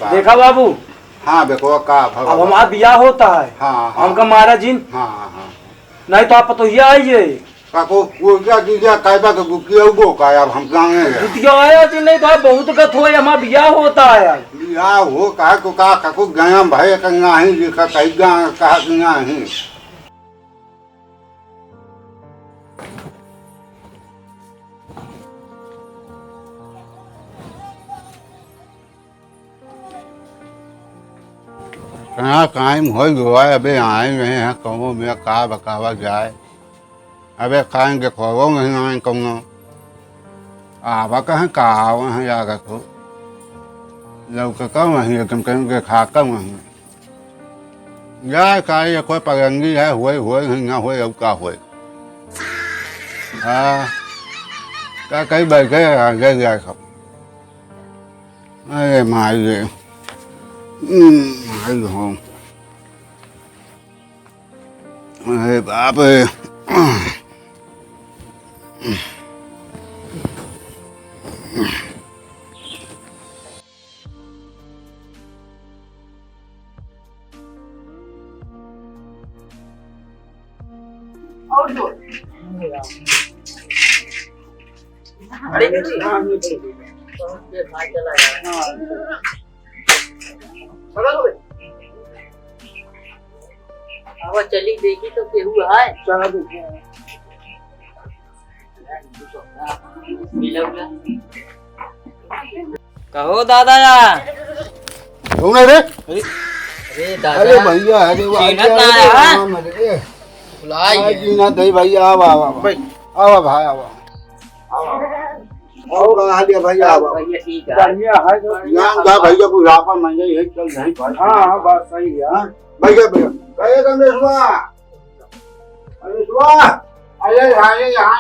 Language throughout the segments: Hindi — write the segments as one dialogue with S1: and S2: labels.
S1: देखा बाबू।
S2: हाँ देखो का
S1: अब हमारा बियाह होता है।
S2: हाँ
S1: हमका मारा जिन
S2: हाँ हाँ
S1: नहीं तो आप तो ही आइए।
S2: काको पूजा कीजिए कायदा के बुकिया उगो का अब हम जाने
S1: जुतिया आया जी नहीं तो आप बहुत गत हो हमारा बियाह होता है आज।
S2: या हो का को का काको गया भाई कंगा ही लिखा कहीं गा का गया ही कहाँ कायम हो गया अबे आए हुए हैं कहो में का बकावा जाए अबे खाएंगे खोगो नहीं आए कहूँगा आवा कहीं का आवा है या को लौका कम वहीं तुम कहेंगे खा कम वहीं जाए का ये कोई पगंगी है हुए हिंगा हुए अब का हुए हाँ क्या कहीं बैठे आगे जाए सब अरे माइए माइल हूँ अरे बाप रे
S3: और दो अरे हाँ ये भाई चला यार अब चली देखी तो केहू है
S1: चला देखिए
S3: कहो दादा यार
S2: कौन है रे
S3: अरे दादा
S2: अरे भैया अरे
S3: चीनत ना आया
S2: बुलाइए जीना दे भैया आवा आवा भाई आवा भाई आवा आओ कहाँ लिया भैया आवा
S3: भैया ठीक है
S1: बढ़िया है तो
S2: यहाँ जा भैया बुढ़ापा महंगा ही है चल नहीं पाए
S1: हाँ बात सही है। हाँ
S2: भैया भैया कहे कमेशवा कमेशवा अरे आए यहाँ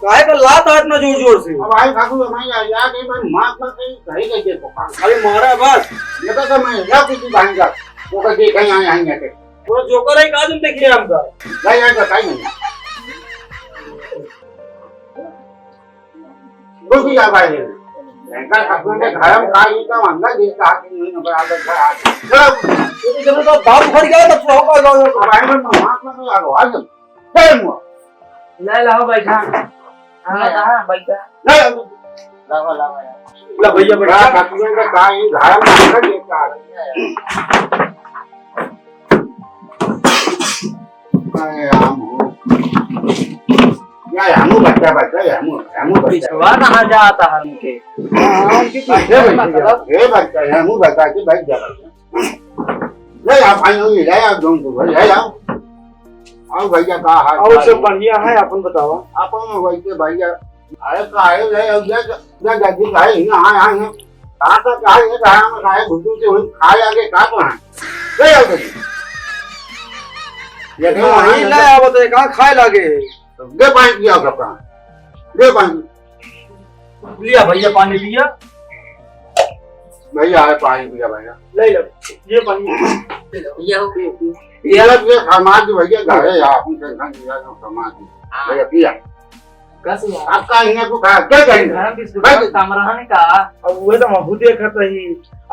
S1: काहे का लात हाथ में जोर जोर से
S2: अब आई ठाकुर हमारी आया कि मैं मां का कहीं कहीं के पका
S1: अरे मारा बस
S2: ये तो मैं या किसी भांगा वो कहीं कहीं आए आएंगे के
S1: वो जोकर है काजम देखिए हमका
S2: नहीं आए बताई नहीं वो भी आ भाई लड़का ठाकुर ने घर में खाई तो अंदर देखा कि नहीं नंबर आकर घर चलो
S1: जब तो दाम भर गया तो फ्लॉप आ जाओ
S2: भाई में महात्मा को आ गो आज चल मो
S3: ले लाओ बैठा हां हां बैठा
S2: नहीं
S3: लाओ लाओ यार
S1: ला भैया
S2: बड़ा
S1: बैठा
S2: ठाकुर ने खाई घर में अंदर देखा अरे हम या हमू बच्चा हमू बच्चा
S3: पिछवा कहाँ जाता है उनके
S2: हे बच्चा हमू बच्चा के भाई जा ले आप आई हो ले आप दोनों को ले आओ आओ भैया का हाल
S1: और सब बढ़िया है अपन बताओ
S2: अपन वैसे भैया अरे काहे ले अब जा जल्दी काहे यहां आए हैं कहां का काहे है कहां में काहे भुट्टू से हुई खाए आगे का तो है ले आओ जल्दी ये
S1: नहीं ले अब तो कहां खाए लगे
S2: दे पानी पिया सबका दे पानी
S1: लिया भैया पानी पिया
S2: भैया है पानी पिया भैया
S1: ले लो ये पानी
S3: ये हो
S2: ये समाज भैया घर है आप टेंशन लिया जो समाज भैया पिया
S3: कैसे
S2: आपका इन्हें को खा क्या करेंगे
S3: घर बिस्कुट कमरा ने का
S1: अब वो तो महू देखत ही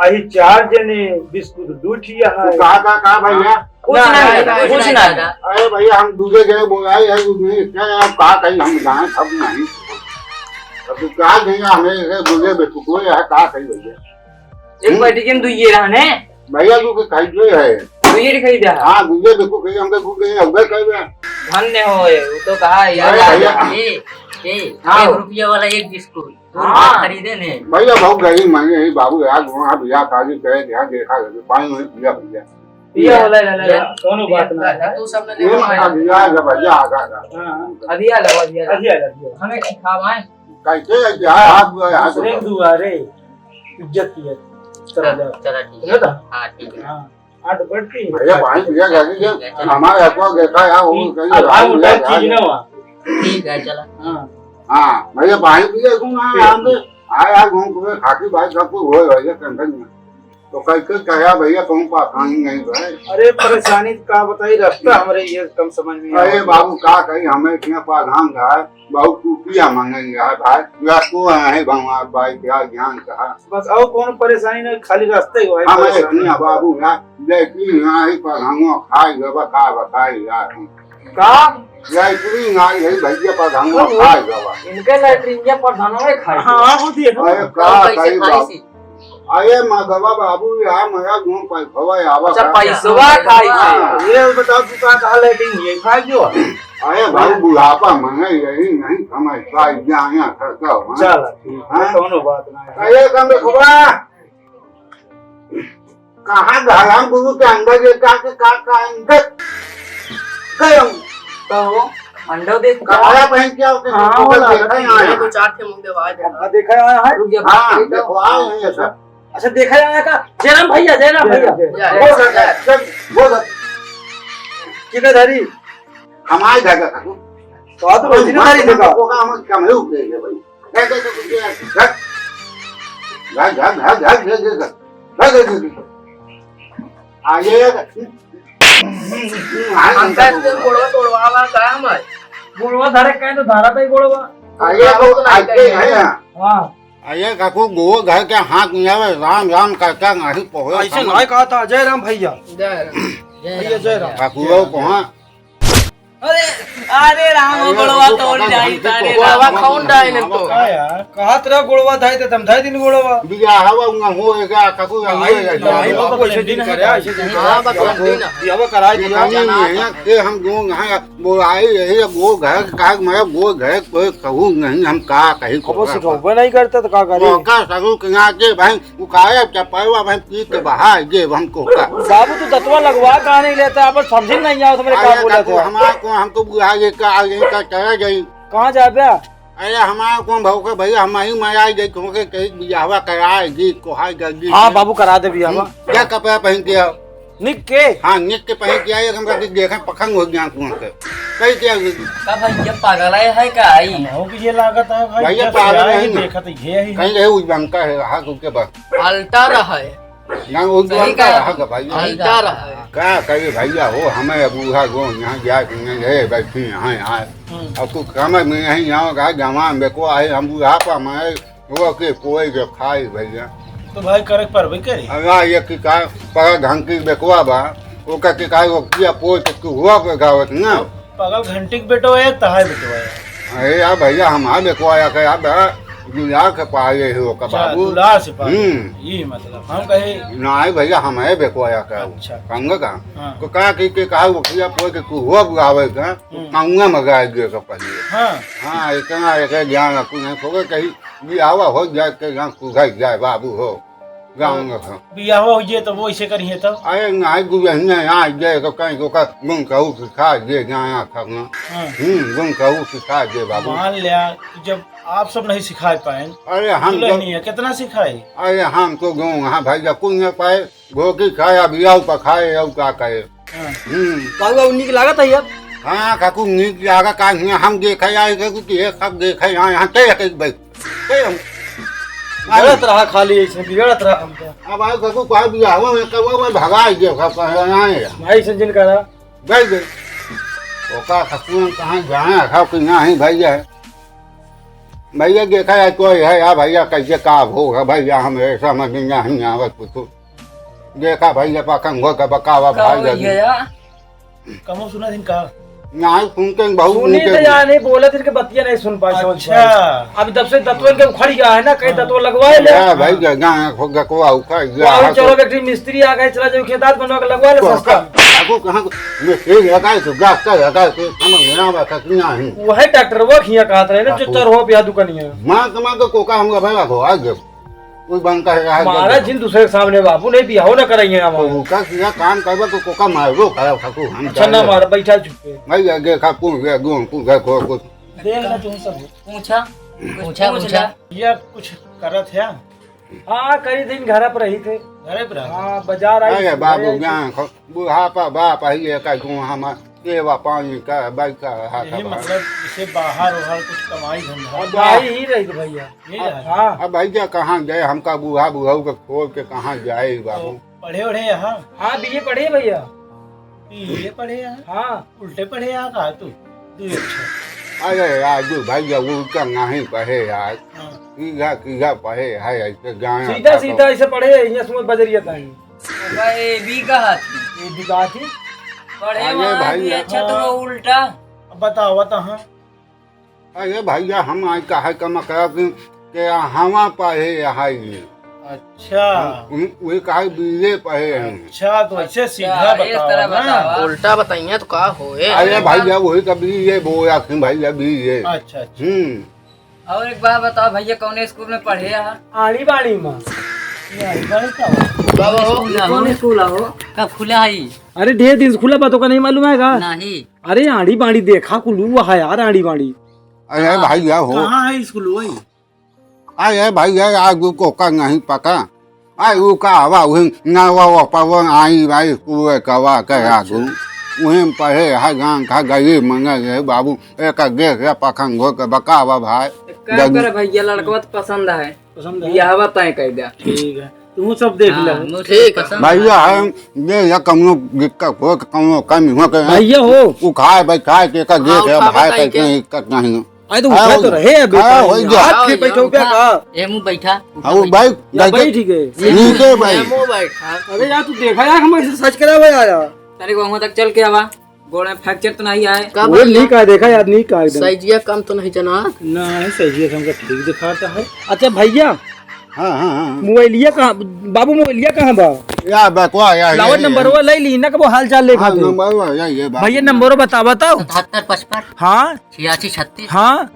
S1: आई 4 जने बिस्कुट दूठिया है
S2: कहा भैया
S3: कुछ ना
S2: अरे भैया हम दूसरे जगह बोलाए है क्या आप कहा कहीं हम जाए अब नहीं अब तो कहा देंगे हमें दूसरे बेचुको है कहा कहीं भैया
S3: एक बैठ के दुइये रहने
S2: भैया तू खाई है
S3: दुइये खरीदा
S2: हाँ दूसरे बेचुको कहीं हमके भूख गए अब कहे
S3: धन्य हो वो तो कहा यार
S2: हाँ।
S3: रुपया वाला एक बिस्कुट
S2: हाँ।
S3: खरीदे ने
S2: भैया बहुत गरीब मांगे है बाबू यार वहाँ भैया काजी करे ध्यान देखा पानी में पिया भैया
S3: पिया वाला ले
S1: दोनों बात ना
S3: तू सबने
S2: ये मांगा भैया भैया आगा
S1: हां
S3: अधिया लगा दिया
S1: अधिया लगा
S3: हमें खावाएं
S2: कैसे क्या हाथ
S1: प्रेम दुआरे इज्जत की
S3: चला ठीक
S1: है ना
S3: हां ठीक है
S1: हां आठ बढ़ती
S2: भैया पानी पिया जाके हमारे आपको देखा यार वो
S1: अब हम उधर चीज ना हुआ
S3: ठीक है चला
S1: हां
S2: हाँ भैया पानी पिया तुम आए घूम को खाकी भाई सब कुछ हो भैया टेंशन नहीं तो कैसे कहा भैया कहूँ पाखानी नहीं गए।
S1: अरे परेशानी तो का बताई, रास्ता हमारे ये कम समझ में
S2: अरे बाबू का कही हमें क्या पाधान गए बहुत टूपिया मांगेंगे भाई को है भगवान भाई क्या ज्ञान कहा
S1: बस और कौन परेशानी नहीं, खाली रास्ते ही है
S2: हमें
S1: परेशानी।
S2: इतनी बाबू यार लेकिन यहाँ ही पाधानो खाई गवा का बताई यार
S3: का
S2: लेकिन आई है भैया पाधानो खाई गवा
S3: इनके लैट्रिन प्रधानों में खाई
S1: हाँ वो देखो
S2: अरे का कही बाबू आये मगवा बाबू यार मेरा घूम पर खवा आवा
S3: अच्छा पैसवा खाई
S2: हाँ।
S1: ये बताओ तू कहाँ लेटिंग ये खा क्यों?
S2: अरे भाई बुढ़ापा मंगे यही नहीं समझता जाया करता हूँ
S1: चल ठीक है, दोनों बात ना है।
S2: अरे कम खबा कहाँ घालाम गुरु के अंदर ये का अंदर कयो
S3: कहो अंडा देख
S2: काला पहन के आते
S1: हाँ,
S2: तो
S1: वाला
S2: देखा ही आया
S3: तो चार थे मुंडे आवाज है
S1: देखा आया है?
S3: रुक जा
S2: हाँ देखो आए हैं ये सब
S1: अच्छा देखा आया का? जयराम भैया
S2: वो सब वो सब
S1: कितने धारी
S2: हमारे जगह का
S1: तो आ तो रोजिनदारी देखा
S2: वो का हम कम है उठे ये भाई ऐसे तो कुछ है घर आगे
S3: अंका से गोड़वा तोड़वावा का हमार
S1: गोड़वा धारे कहीं तो धारा तई गोड़वा
S2: आगे तो आगे है
S1: हां
S2: आये काकू गो घर के हाथ में आवे राम राम करके नहीं पहुंचे
S1: ऐसे नहीं कहा था जयराम भैया
S3: जय
S1: भैया जयराम
S2: काकू रो पहुंच
S3: अरे अरे राम गोड़वा तोड़ जाई तारे गोड़वा कौन डाई ने तो
S1: का यार कहा तेरा गोड़वा धाई ते तुम धाई दिन गोड़वा
S2: बिया हवा उंगा होएगा काकू
S1: नहीं बाबा कैसे दिन करे ऐसे
S3: हां बस दिन
S1: दियावा कराई दिया
S2: है कि हम गो यहाँ बोलाई यही गो घर का मैं गो घर कोई कहूँ नहीं हम का कहीं
S1: खबर सिखाओ नहीं करता तो का करे
S2: का सगु के के भाई वो काया चपावा भाई पी के बाहर जे हमको का
S1: बाबू तू दतवा लगवा कहा नहीं लेता आप समझ नहीं आओ तुम्हारे का बोला था
S2: हमारे को हमको बुझाए का आगे का चला गई
S1: कहां जा बे
S2: अरे हमारे को भाव के भैया हमारी माया गई क्योंकि कहीं बियाहवा कराएगी कोहाई गई
S1: हां बाबू करा दे बियाहवा
S2: क्या कपड़ा पहन के आओ
S1: निक के
S2: हाँ निक के पहन के आए हम कभी देखा पखंग हो गया कुआं के कई क्या
S3: का भैया पागल है का आई
S1: हो कि ये लागत है भाई
S2: भैया पागल नहीं
S1: देखा तो ये ही
S2: कहीं रहे उस बंका है रहा के बस
S3: अल्टा रहा है
S2: यहाँ उस बंका रहा का भैया
S3: अल्टा रहा है
S2: क्या कहे भैया हो हमें बूढ़ा गो यहाँ जाए बैठी यहाँ यहाँ अब तू समझ में नहीं यहाँ का जवान देखो आए हम बूढ़ा पर हमारे वो के कोई के खाई भैया
S1: तो भाई करे पर भाई करे
S2: अल्लाह ये कि का पर घंटी बेकवा बा वो का कि का वो किया पोत के हुआ पे गावत ना
S1: पागल घंटी के बेटो है तहाय बेटो है
S2: अरे यार भैया हमारे बेकवाया के यार दुला के पाए हो का बाबू
S1: दुला से पाए ये मतलब हम कहे
S2: नहीं भैया हमें बेकवाया का
S1: अच्छा
S2: कंग का
S1: हाँ।
S2: तो का कि कहा वो किया पोत के हुआ गावे का कांगा मगाए गए का पहले
S1: हां
S2: हाँ इतना एक ज्ञान रखू नहीं तो कहीं भी आवा हो जाए के यहाँ कुछ जाए बाबू हो गाँव में
S1: बियाह हो ये तो वो ऐसे करिए तो
S2: अरे नहीं गुजरने यहाँ जाए तो कहीं को का गुम कहू सिखा दे यहाँ खाना गुम कहू सिखा दे बाबू
S1: मान लिया कि जब आप सब नहीं सिखा पाए
S2: अरे हम तो
S1: नहीं है कितना सिखाए
S2: अरे हम तो गो हाँ भाई कुछ न पाए घोकी खाया बिया पर खाए और क्या करे
S3: बाबू निक लागत है अब
S2: हाँ काकू नीक लागा का हम देखे आए कि सब देखे यहाँ के भाई
S1: बिगड़त रहा खाली ऐसे बिगड़त रहा हम तो
S2: अब आए काकू कहा बिया हुआ मैं कब मैं भगा दे
S1: भाई संजन करा
S2: गई गई ओका खसून कहाँ जाए खाओ कि नहीं भैया भैया देखा है कोई है यार भैया कैसे का होगा भैया हम ऐसा समझ नहीं आवत कुछ देखा भैया पखंग हो का बकावा भाई
S1: कमो सुना दिन का
S2: नहीं सुनते बहुत
S1: सुनी तो यार नहीं बोले थे कि बतिया नहीं सुन पाए अच्छा अभी तब से तत्व के उखड़ गया है ना कहीं तत्व लगवाए ले
S2: भाई गाना होगा को उखड़
S1: गया चलो एक मिस्त्री आ गए चला जाओ खेदात बनवा के लगवा ले सस्ता
S2: आपको कहां मिस्त्री लगा तो गास का लगा तो समझ में ना बात नहीं
S1: वो है डॉक्टर वो खिया कहत रहे ना जो चर हो पिया दुकानिया
S2: मां कमा को कोका हम भाई को आ गए कोई बनता है
S1: महाराज जिन दूसरे के सामने बाबू नहीं बियाह न करेंगे हम
S2: का किया काम करबा तो कोका मारो खराब ठाकुर हम
S1: अच्छा ना मार बैठा चुप
S2: भाई आगे का पूछ गया गुण पूछ गया को
S1: देख ना तुम सब
S3: पूछा
S1: ये कुछ करत है हां करी दिन घर पर रही थे घरे पर हां बाजार आई
S2: अरे बाबू ज्ञान बुढ़ापा बाप आई का को हम सेवा पानी का भाई का
S4: यही मतलब इसे बाहर उहर कुछ कमाई धंधा
S1: भाई ही रही थी भैया।
S4: नहीं रहा।
S1: हाँ
S2: अब भैया कहाँ गए हमका बूढ़ा बूढ़ा को छोड़ के कहाँ जाए बाबू।
S4: पढ़े उढ़े यहाँ
S1: हाँ बीए पढ़े भैया।
S4: ये पढ़े यहाँ
S1: हाँ
S4: उल्टे पढ़े यहाँ कहा तू अच्छा
S2: अरे यार जो भैया वो का नहीं पढ़े यार
S4: हाँ।
S2: कीघा कीघा पढ़े है ऐसे गाय
S1: सीधा सीधा ऐसे पढ़े यहाँ सुमत बजरिया ताई।
S3: भाई भी कहा थी
S1: ये दिखा थी
S3: पढ़े
S2: अरे
S3: वहाँ
S2: भाई,
S3: भी अच्छा तो वो उल्टा
S4: अब बताओ हाँ
S2: अरे भैया हम आज कहा कम के हवा पढ़े यहाँ ये
S4: अच्छा
S2: वे कहा बीए पढ़े हैं।
S4: अच्छा तो ऐसे सीधा
S3: इस तरह
S4: बताओ ना
S3: बतावा
S5: उल्टा बताइए तो का होए।
S2: अरे भैया वही कभी ये बोया कि भैया बीए।
S4: अच्छा अच्छा
S3: और एक बात बताओ भैया कौन स्कूल में पढ़े यहाँ
S1: आड़ी बाड़ी में।
S4: ये बड़ी का
S3: कौन स्कूल हो कब खुला है
S1: अरे ढेर दिन से खुला बातों का नहीं मालूम है का।
S3: नहीं
S1: अरे आड़ी बाड़ी देखा कुलू है यार आड़ी बाड़ी।
S2: अरे भैया हो
S4: कहाँ है स्कूल वही
S2: अरे भैया आज को का नहीं पका आई वो का हवा वही ना वो पवन आई भाई कुए कवा के आगू वही पढ़े है गांव का गई मंगा गए बाबू एक गे के पखंग हो के बकावा भाई
S3: क्या करे भैया लड़का तो पसंद है
S4: पसंद है
S3: यह बताए कह दिया
S4: ठीक है तू सब देख ले
S3: ठीक पसंद
S2: भैया है ये या कमनो दिक्कत हो के कमनो कमी हो के
S1: भैया हो
S2: वो खाए बैठाए के का गे के
S5: हाँ,
S2: भाई
S5: बताई
S2: के दिक्कत नहीं
S1: अरे तो उठा तो रहे अबे
S2: हो गया।
S1: हाथ के बैठो क्या का।
S3: ए मुंह बैठा
S2: अब भाई
S1: या भाई ठीक है।
S2: नीचे भाई
S5: मुंह बैठा
S1: अरे यार तू देखा यार हम ऐसे सच करा हुआ यार।
S3: तेरे को वहां तक चल के आवा गोड़ में फ्रैक्चर तो नहीं आए
S5: का
S1: वो नहीं कहा देखा यार नहीं कहा एकदम।
S5: साइजिया कम तो नहीं जना।
S4: नहीं सही है हमको ठीक दिखाता है
S1: अच्छा भैया
S2: हाँ हाँ
S1: मोबाइलिया कहाँ बाबू मोबाइलिया कहाँ बा।
S2: या बकवा या
S1: लावत नंबर वो ले ली ना कब हाल चाल लेखा थे।
S2: नंबर या ये बात
S1: भैया नंबर बता बताओ।
S3: 7755
S1: हाँ
S3: 8636
S1: हाँ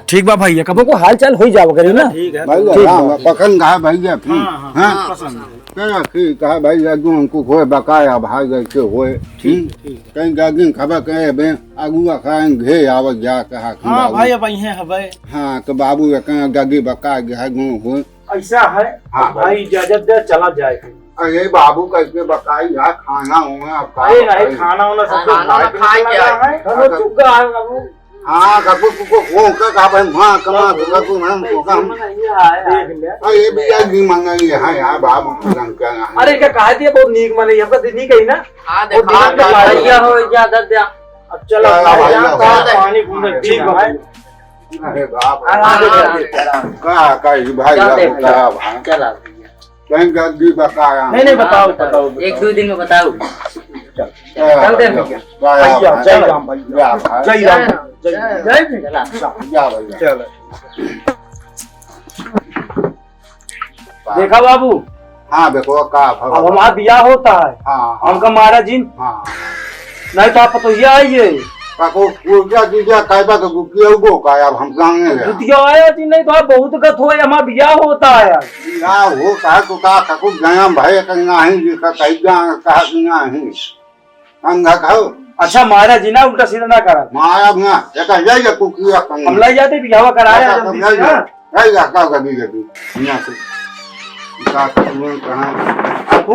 S1: ठीक बा भैया कबो को हाल चाल हो जाओ करे ना।
S4: ठीक है
S2: भैया हाँ पकड़ कहा भैया फिर
S4: हाँ
S2: हाँ
S4: हाँ पसंद है
S2: क्या ठीक कहा भैया जो हमको होए बकाया भाग गए के होए ठीक कहीं गागिन खबर कहे बे अगुआ खाएं घे आवत जा कहा कि
S4: हाँ
S2: बाबू
S4: भाई अब यही है भाई
S2: हाँ तो बाबू कहीं गागी बका गया गो हो
S4: ऐसा है
S2: हाँ
S4: भाई इजाजत दे चला जाए
S2: अरे बाबू कैसे बकाई यार खाना होगा अब
S4: अरे नहीं खाना वाना सब
S5: खाना वाना खाए क्या है?
S4: चलो चुप गा बाबू
S2: हाँ कबू को हो का कहा भाई मां कमा तो कबू हम को काम
S4: देख ले
S2: अरे भी यार जी मंगाई है यार बाबू रंग का
S1: अरे क्या कहा दिया बहुत नीक माने हमका नहीं कही ना।
S5: हां
S1: वो
S5: देखा
S1: दिमाग में
S3: भैया हो इजाजत दे
S4: अब चलो पानी पूरा ठीक है
S2: अरे बाप
S3: हाँ,
S2: का भाई का भाई
S3: चला
S2: कहीं गागी बकाया
S4: नहीं बताओ बताओ
S3: एक दो दिन में बताओ
S2: चलते
S4: भैया जय राम भैया जय राम जय
S3: चला
S4: चलो
S1: देखा बाबू
S2: हाँ देखो का
S1: अब हमारा बियाह होता है
S2: हाँ
S1: हमका मारा जिन
S2: हाँ
S1: नहीं तो आप तो ये आइए
S2: काको ऊर्जा दीजिए कायदा का गुकिया उगो का अब हम जाने
S1: दुतिया आया जी नहीं तो आप बहुत गत हो हमारा बियाह होता है यार।
S2: या हो का तो का काको गया भाई कन्ना है जी का कायदा का ना है अंगा खाओ
S1: अच्छा मारा जी ना उल्टा सीधा ना करा
S2: माया ना एक जाएगा कुकिया कन्ना
S1: हम लाई जाते बियाह कराया जल्दी से ना।
S2: जाएगा का का दी गई यहां से का तुम कहां अब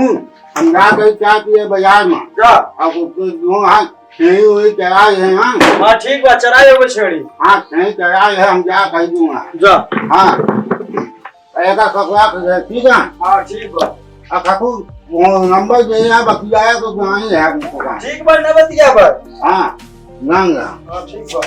S2: हम ना गए क्या किए बाजार में
S1: जा
S2: अब दो हाथ नहीं हुई चढ़ाई है हाँ
S1: हाँ ठीक बा चराए हो छेड़ी
S2: हाँ नहीं चढ़ाई है हम जा कह दूंगा
S1: जा
S2: हाँ ऐसा कपड़ा ठीक है
S1: हाँ ठीक बा
S2: अब काकू वो नंबर जो है बकिया है तो वहाँ ही है हमको काम
S1: ठीक बा ना बतिया पर
S2: हाँ नंगा
S1: हाँ ठीक बा